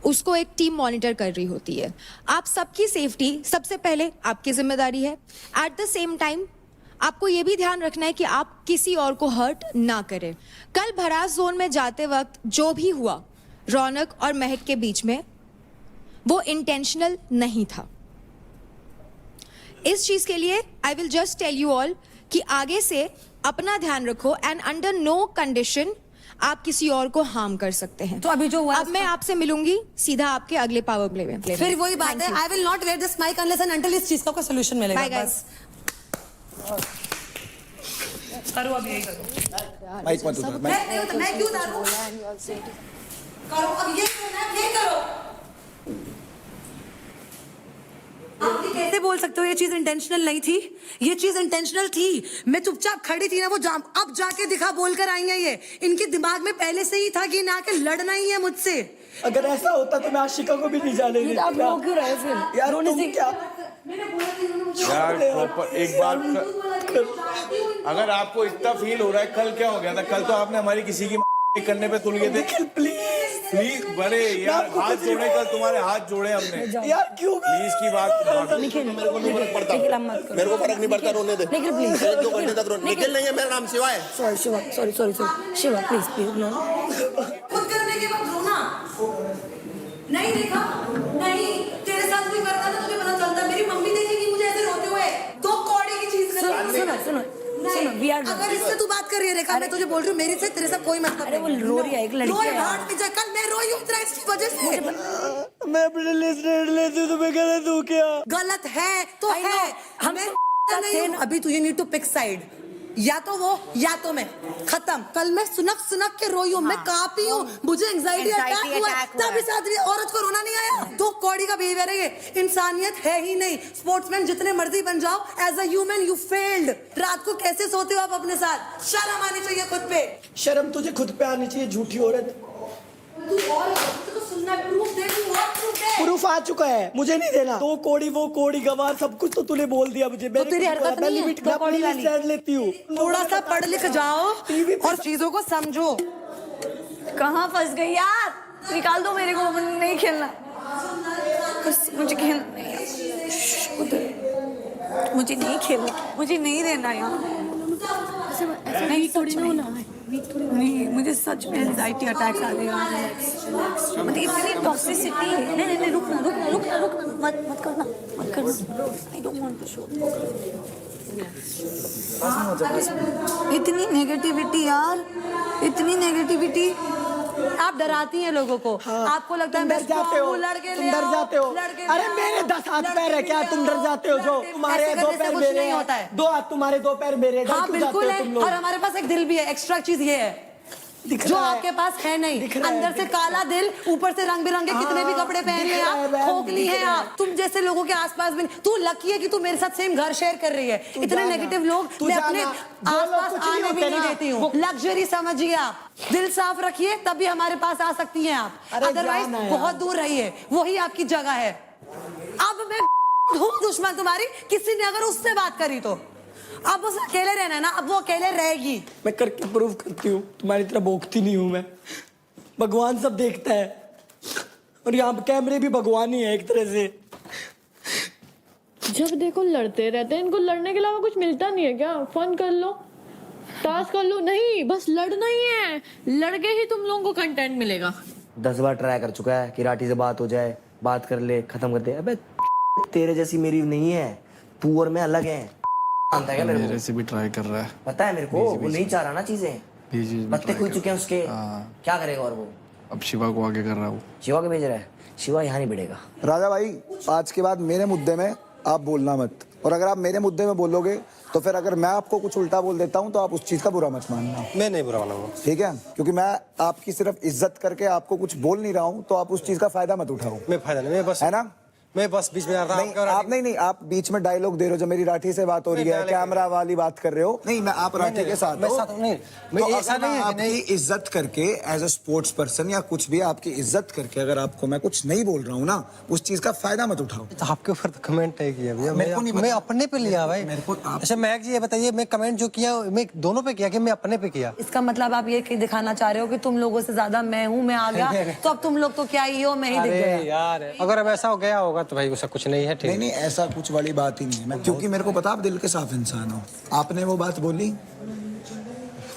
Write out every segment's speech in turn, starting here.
उसको एक team monitor कर रही होती है। आप सबकी सेफ्टी सबसे पहले आपकी जिम्मेदारी है। एट द सेम टाइम आपको ये भी ध्यान रखना है कि आप किसी और को हर्ट ना करें। कल भरास जोन में जाते वक्त जो भी हुआ रौनक और महक के बीच में, वो इंटेंशनल नहीं था। इस चीज के लिए I will just tell you all कि आगे से अपना ध्यान रखो एंड अंडर नो कंडीशन आप किसी और को हार्म कर सकते हैं। तो अभी जो हुआ अब मैं आपसे मिलूंगी सीधा आपके अगले पावर प्ले में। फिर वही बात है, I will not wear this mic unless and until इस चीज का कोई सोल्यूशन मिलेगा। Bye, guys. बस करो, अब यही करो। माइक मत उठा। मैं क्यों उतारूं? करो अब ये करो। आप ये कैसे बोल सकते हो ये चीज इंटेंशनल नहीं थी? ये चीज इंटेंशनल थी। मैं चुपचाप खड़ी थी ना, वो अब जाके दिखा बोल कर आएंगे। ये इनके दिमाग में पहले से ही था कि इन्हें आके लड़ना ही है मुझसे। अगर ऐसा होता तो मैं आशिका को भी नहीं जाने देता। आप रो क्यों रहे फिर? यार तुम क्या यार प्रॉपर एक बार अगर आपको इतना फील हो रहा है, कल क्या हो गया था? कल तो आपने हमारी किसी की करने पे तुल गए थे। प्लीज बड़े यार हाथ जोड़े, कल तुम्हारे हाथ जोड़े हमने यार, क्यों प्लीज की बात। मेरे को नहीं फर्क पड़ता, मेरे को फर्क नहीं पड़ता, रोने दे। निखिल प्लीज, 1-2 घंटे तक रोने। निखिल नहीं है, मेरा नाम शिवा है। Sorry Shiva, sorry Shiva please no. खुद करने के बाद रोना नहीं देखा, नहीं तेरे साथ कोई करता ना तुझे पता चलता। मेरी मम्मी देखेगी मुझे ऐसे रोते हुए, तो कौड़ी की चीज कर। सुनो अगर इससे तू बात कर रही है रेखा, मैं तुझे बोल रही हूँ मेरे से तेरे साथ कोई मतलब नहीं। वो रो रही है, एक लड़की है। कल मैं रोई हूँ तेरा इसकी वजह से। मैं अपने लिस्ट लेती हूँ तो मैं गलत हूँ क्या? गलत है तो है, हमें अभी तू you need to pick side, या तो वो या तो मैं। खत्म। कल मैं सुनक के रोई हूँ, मैं कांपी हूँ, मुझे एंजाइटी अटैक हुआ, तब इस आदमी औरत को रोना नहीं आया। तो कौड़ी का बिहेवियर है ये, इंसानियत है ही नहीं। स्पोर्ट्समैन जितने मर्जी बन जाओ, as a human you failed. रात को कैसे सोते हो आप अपने साथ? शर्म आनी चाहिए खुद पे। शर्म तुझे खुद पे आनी चाहिए, झूठी औरत। तू और तो सुनना, प्रूफ दे, तू और प्रूफ दे। प्रूफ आ चुका है, मुझे नहीं देना। तो कोड़ी वो कोड़ी गवार सब कुछ तो तूने बोल दिया मुझे। तो तेरी हरकत नहीं है, तो कोड़ी वाली स्टैंड लेती हूँ। थोड़ा सा पढ़ लिख जाओ और चीजों को समझो। कहाँ फंस गई यार? निकाल दो मेरे को, नहीं खेलना। मुझे खेलना नहीं यार, मुझे नहीं खेलना, मुझे नहीं देना यार। नहीं थोड़ी ना होना, नहीं मुझे सच में एंजाइटी अटैक्स आ गए यार। मतलब इतनी टॉक्सिसिटी है। नहीं रुकना मत करना। I don't want to show. इतनी नेगेटिविटी यार, इतनी नेगेटिविटी। आप डराती हैं लोगों को। हाँ, आपको लगता है डर जाते हो, तुम डर जाते हो। अरे मेरे 10 हाथ पैर है, क्या तुम डर जाते हो? जो तुम्हारे 2 पैर मेरे हैं, 2 हाथ तुम्हारे 2 पैर मेरे। हाँ बिल्कुल है, और हमारे पास एक दिल भी है। एक्स्ट्रा चीज ये है जो आपके पास है नहीं। अंदर से काला दिल, ऊपर से रंग बिरंगे कितने भी कपड़े पहन ले आप, खोखली है आप। तुम जैसे लोगों के आसपास भी। तू लकी है कि तू मेरे साथ सेम घर शेयर कर रही है। इतने नेगेटिव लोग मैं अपने आसपास आने भी नहीं देती हूँ। लग्जरी समझिए आप। दिल साफ रखिए, तभी हमारे पास आ सकती हैं आप, अदरवाइज बहुत दूर रहिए। वही आपकी जगह है। अब मैं हूँ दुश्मन तुम्हारी, किसी ने अगर उससे बात करी तो। अब उसे अकेले रहना है ना, अब वो अकेले रहेगी। मैं करके प्रूव करती हूँ, तुम्हारी तरह भोगती नहीं हूँ मैं। भगवान सब देखता है, और यहाँ कैमरे भी भगवान ही है एक तरह से। जब देखो लड़ते रहते हैं, इनको लड़ने के अलावा कुछ मिलता नहीं है क्या? फन कर लो, टास्क कर लो। नहीं, बस लड़ना ही है। लड़के ही तुम लोगों को कंटेंट मिलेगा। 10 बार ट्राई कर चुका है कि राठी से बात हो जाए, बात कर ले, खत्म कर दे। अबे तेरे जैसी मेरी नहीं है, तू और मैं अलग हैं। मेरे से भी ट्राई कर रहा है, पता है मेरे को। वो नहीं चाह रहा ना चीजें, पत्ते खुल चुके हैं उसके। क्या करेगा? और वो अब शिवा को आगे कर रहा हूँ। शिवा को भेज रहा है। शिवा यहाँ नहीं बढ़ेगा। राजा भाई, आज के बाद मेरे मुद्दे में आप बोलना मत, और अगर आप मेरे मुद्दे में बोलोगे तो फिर अगर मैं आपको कुछ उल्टा बोल देता हूँ तो आप उस चीज का बुरा मत मानना। मैं नहीं बुरा मानूंगा, ठीक है? क्योंकि मैं आपकी सिर्फ इज्जत करके आपको कुछ बोल नहीं रहा हूँ, तो आप उस चीज का फायदा मत उठाओ। मैं फायदा नहीं, मैं बस है ना? मैं बस बीच में आ रहा नहीं आप नहीं आप बीच में डायलॉग दे रहे हो। जब मेरी राठी से बात हो रही है, कैमरा वाली बात कर रहे हो। नहीं मैं आप राठी के साथ मैं साथ नहीं, मैं तो ऐसा अगर नहीं है कि आपकी इज्जत करके एज अ स्पोर्ट्स पर्सन या कुछ भी आपकी इज्जत करके अगर आपको मैं कुछ नहीं बोल रहा हूँ ना, उस चीज का फायदा मत उठाओ। तो आपके ऊपर तो कमेंट है किया भैया, मेरे को नहीं मैं अपने पे लिया भाई। मेरे को अच्छा महक जी ये बताइए, मैं कमेंट जो किया मैं दोनों पे किया कि मैं अपने पे किया? इसका मतलब आप ये दिखाना चाह रहे हो कि तुम लोगों से ज्यादा मैं हूँ, मैं आ गया तो अब तुम लोग तो क्या ही हो, मैं ही दिख गया। यार अगर अब ऐसा हो गया होगा तो भाई उसका कुछ नहीं है। ठीक नहीं ऐसा कुछ वाली बात ही नहीं है। मैं क्योंकि मेरे को पता आप दिल के साफ इंसान हो। आपने वो बात बोली,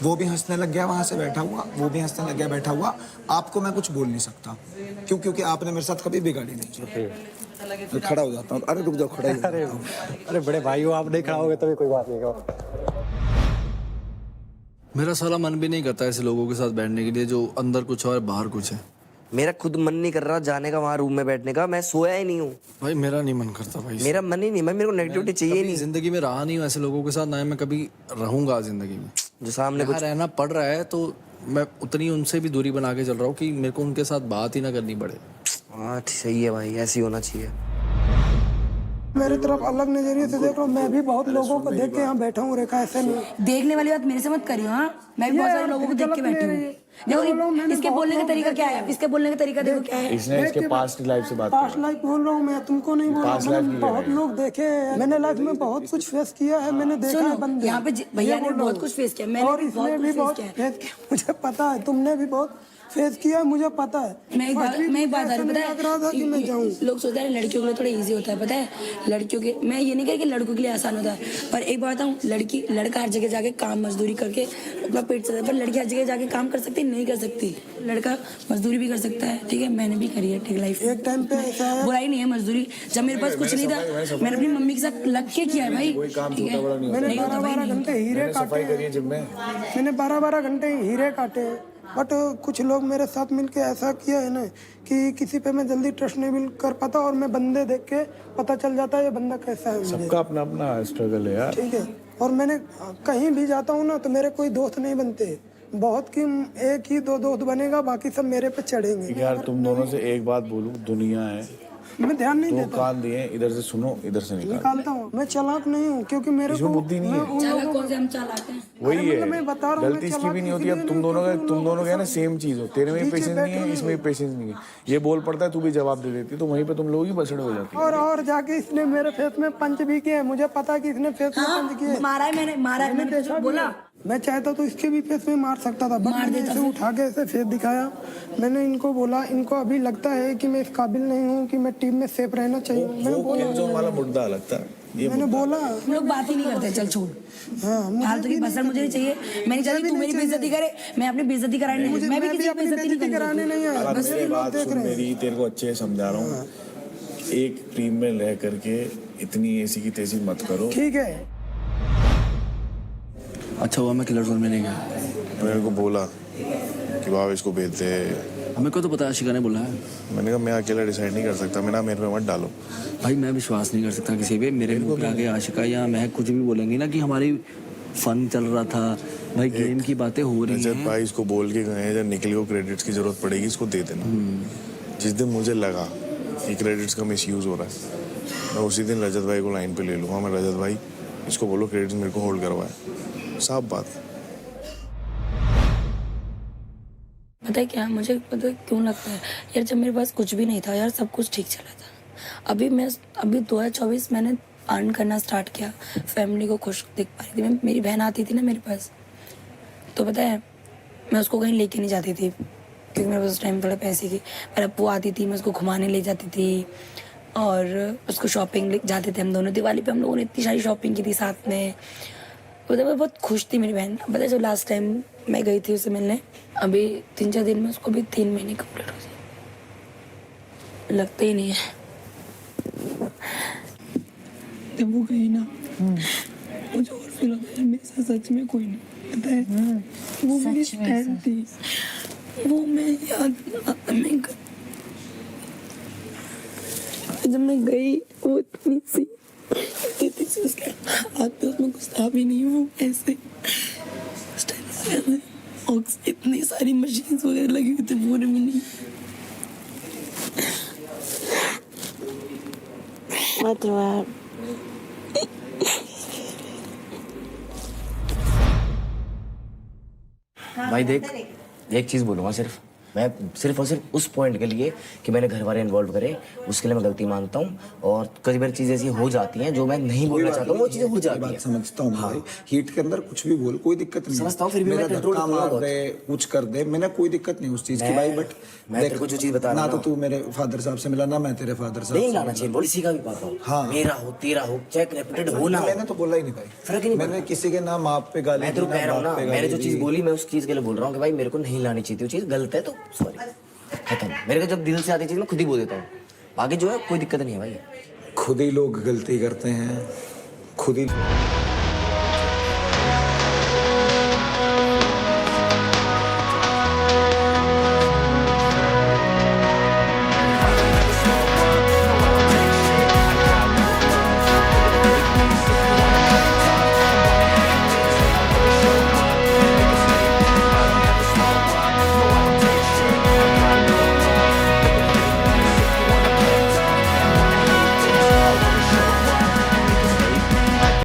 वो भी हंसने लग गया वहां से बैठा हुआ, वो भी हंसने लग गया बैठा हुआ। आपको मैं कुछ बोल नहीं सकता क्योंकि आपने मेरे साथ कभी बिगाड़ी नहीं। मैं खड़ा हो जाता हूँ। अरे रुक जाओ, खड़ा ही हो। अरे बड़े भाई हो आप, नहीं खड़ा होगे तभी कोई बात नहीं। मेरा साला मन भी नहीं करता ऐसे लोगों के साथ बैठने के लिए जो अंदर कुछ और बाहर कुछ है। मेरा खुद मन नहीं कर रहा जाने का वहाँ रूम में बैठने का। मैं सोया ही नहीं हूँ भाई, मेरा नहीं मन करता भाई। मेरा मन ही नहीं। मेरे को नेगेटिविटी चाहिए नहीं। जिंदगी में रहा नहीं हूँ ऐसे लोगों के साथ, ना मैं कभी रहूंगा जिंदगी में। जो सामने कुछ रहना पड़ रहा है तो मैं उतनी उनसे भी दूरी बना के चल रहा हूँ कि मेरे को उनके साथ बात ही ना करनी पड़े। हाँ सही है भाई, ऐसी होना चाहिए। मेरी तरफ अलग नजरिए से देख रहा हूँ। मैं भी बहुत लोगों को देख के यहाँ बैठा हूँ। रेखा ऐसे नहीं, देखने वाली बात मेरे से मत करियो। हाँ मैं भी बहुत सारे लोगों को देख के बैठी हूँ। देखो इसके बोलने का तरीका क्या है, इसके बोलने का तरीका देखो क्या है। इसने इसके पास्ट लाइफ से बात पास्ट लाइफ बोल रहा हूँ मैं, तुमको नहीं बोल रहा हूँ। मैंने बहुत लोग देखे हैं, मैंने लाइफ में बहुत कुछ फेस किया है। मैंने देखा है बंदे यहाँ पे भैया ने बहुत कुछ फेस किया, मैंने और इसने भी बहुत फेस किया। मुझे पता है, तुमने भी बहुत फेस किया, मुझे पता है। मैं एक बात पता है मैं जाऊँ। लोग सोचते हैं लड़कियों के लिए थोड़ा इजी होता है, पता है लड़कियों के, मैं ये नहीं कह कि लड़कों के लिए आसान होता है, पर एक बात बताऊँ, लड़का हर जगह जाके काम मजदूरी करके अपना पेट चलाता है, पर लड़की हर जगह जाके काम कर सकती नहीं कर सकती। लड़का मजदूरी भी कर सकता है, ठीक है, मैंने भी करी है, ठीक लाइफ एक टाइम पे ऐसा है, बुराई नहीं है मजदूरी। जब मेरे पास कुछ नहीं था मैंने अपनी मम्मी के साथ लग के किया है भाई। मैंने 12-12 घंटे हीरे काटे, मैंने 12-12 घंटे हीरे काटे। बट कुछ लोग मेरे साथ मिलके ऐसा किया है ना कि किसी पे मैं जल्दी ट्रस्ट नहीं कर पाता, और मैं बंदे देख के पता चल जाता है ये बंदा कैसा है। सबका अपना अपना स्ट्रगल है यार, ठीक है। और मैंने कहीं भी जाता हूँ ना तो मेरे कोई दोस्त नहीं बनते, बहुत की एक ही 2 दोस्त बनेगा, बाकी सब मेरे पे चढ़ेंगे। यार तुम दोनों से एक बात बोलूं, दुनिया है, मैं ध्यान नहीं दो देता, कान दिए, इधर से सुनो इधर से निकालता हूँ। मैं चालाक नहीं हूँ क्योंकि मेरे को बुद्धि नहीं है। वही है, मैं बता रहा हूँ, गलती इसकी भी नहीं होती। अब तुम दोनों का ना सेम चीज हो, तेरे में भी पेशेंस नहीं है, इसमें भी पेशेंस नहीं है। ये बोल पड़ता है, तू भी जवाब दे देती, तो वहीं पे तुम लोग ही बसड़े हो जाते। और जाके इसने मेरे फेस में पंच भी किए, मुझे पता है कि इसने फेस में पंच किए। मारा है मैंने बोला। मैं चाहता तो इसके भी फेस में मार सकता था, बट मैंने इसे उठा के ऐसे फेस दिखाया। मैंने इनको बोला, इनको अभी लगता है कि मैं इस काबिल नहीं हूँ कि मैं टीम में सेफ रहना चाहिए। मैंने बोला वाला मुद्दा लगता है, मैंने बोला हम लोग बात ही नहीं करते, चल छोड़। फालतू की पसंद मुझे नहीं चाहिए। मैं नहीं चाहती तू मेरी बेइज्जती करे, मैं अपनी बेइज्जती कराने नहीं, मैं भी किसी की बेइज्जती कराने नहीं आया। बस मेरी बात सुन, मेरी तेरे को अच्छे से समझा रहा हूँ। एक टीम में रह करके इतनी ऐसी की तैसी मत करो, ठीक है। अच्छा हुआ मैं किलर जोन में नहीं गया। मेरे को बोला कि बाबा इसको भेज दे, हमें को तो पता है, आशिका ने बोला है। मैंने कहा मैं अकेला डिसाइड नहीं कर सकता, मैं ना मेरे पे मत डालो। भाई मैं विश्वास नहीं कर सकता किसी पे। मेरे मुंह पे आगे आशिका या महक कुछ भी बोलेंगी ना कि हमारी फन चल रहा था, भाई गेम की बातें हो रही हैं। भाई इसको बोल के गए हैं, जब निकल को क्रेडिट्स की जरूरत पड़ेगी इसको दे देना। जिस दिन मुझे लगा कि क्रेडिट्स का मिसयूज हो रहा है, मैं उसी दिन रजत भाई को लाइन पे ले लूँगा। मैं रजत भाई इसको बोलो क्रेडिट्स मेरे को होल्ड करवाए, साफ बात। पता है क्या, मुझे पता है क्यों लगता है यार, जब मेरे पास कुछ भी नहीं था यार, सब कुछ ठीक चला था। अभी 2024 मैंने अर्न करना स्टार्ट किया, फैमिली को खुश देख पा रही थी। मेरी बहन आती थी ना मेरे पास, तो पता है मैं उसको कहीं लेके नहीं जाती थी क्योंकि मेरे पास उस टाइम थोड़ा पैसे की। पर अब वो आती थी, मैं उसको घुमाने ले जाती थी और उसको शॉपिंग ले जाते थे हम दोनों। दिवाली पे हम लोगों ने इतनी सारी शॉपिंग की थी साथ में। मैं बहुत खुश थी मेरी बहन। पता है जब लास्ट टाइम मैं गई थी उससे मिलने, अभी 3-4 दिन में उसको भी 3 महीने कंप्लीट हो गए, लगता ही नहीं है। जब वो गई ना मुझे और फील होता है मेरे साथ सच में कोई नहीं, पता है वो मेरी फ्रेंड थी, वो मैं याद नहीं कर। जब मैं गई वो इतनी सी उसके हाथ पे उसमें कुछ था भी नहीं, वो ऐसे इतनी सारी मशीन्स वगैरह लगी हुई थी, वो भी नहीं। मत रो यार। भाई देख, एक चीज बोलूंगा सिर्फ, मैं सिर्फ और सिर्फ उस पॉइंट के लिए कि मैंने घर वाले इन्वॉल्व करे, उसके लिए मैं गलती मानता हूँ। और कई बार चीजें ऐसी हो जाती हैं जो मैं नहीं बोलना चाहता हूँ, वो चीजें हो जाती हैं। समझता हूँ भाई, हीट के अंदर कुछ भी बोल, कोई दिक्कत नहीं। समझता हूँ, फिर भी मैं कंट्रोल काम करूंगा कर बहुत। दे, कुछ कर दे, मैंने कोई दिक्कत नहीं उस चीज की भाई। बट मैं तेरे को जो चीज बता रहा ना हूँ तो ना, तू मेरे फादर साहब से मिला, ना मैं तेरे फादर साहब नहीं से लाना चाहिए, बोल इसी का भी पाता हूँ। हाँ। मेरा हो, तेरा हो, चाहे रेपुटेड हो ना हो। मैंने तो बोला ही नहीं फर्क ही भाई, नहीं मैंने किसी के नाम आप पे गाली मैं तेरे को कह रहा हूँ ना, बाप पे मैंने जो गाली चीज दी। बोली मैं उस चीज के लिए बोल रहा हूँ कि भाई मेरे को नहीं लानी चाहिए थी वो चीज, गलत है तो सॉरी, खत्म। मेरे को जब दिल से आती चीज मैं खुद ही बोल देता हूँ, आगे जो है कोई दिक्कत नहीं है भाई। खुद ही लोग गलती करते हैं, खुद ही